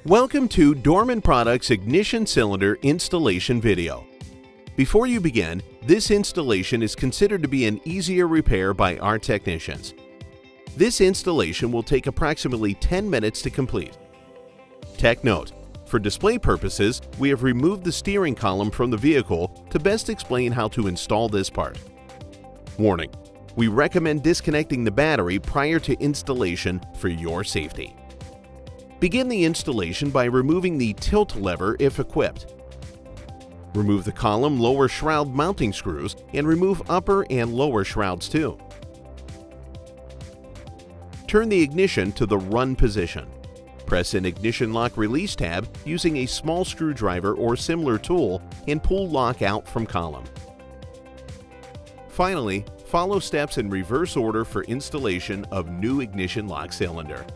Welcome to Dorman Products Ignition Cylinder Installation video. Before you begin, this installation is considered to be an easier repair by our technicians. This installation will take approximately 10 minutes to complete. Tech note: for display purposes, we have removed the steering column from the vehicle to best explain how to install this part. Warning: we recommend disconnecting the battery prior to installation for your safety. Begin the installation by removing the tilt lever if equipped. Remove the column lower shroud mounting screws and remove upper and lower shrouds too. Turn the ignition to the run position. Press an ignition lock release tab using a small screwdriver or similar tool and pull lock out from column. Finally, follow steps in reverse order for installation of new ignition lock cylinder.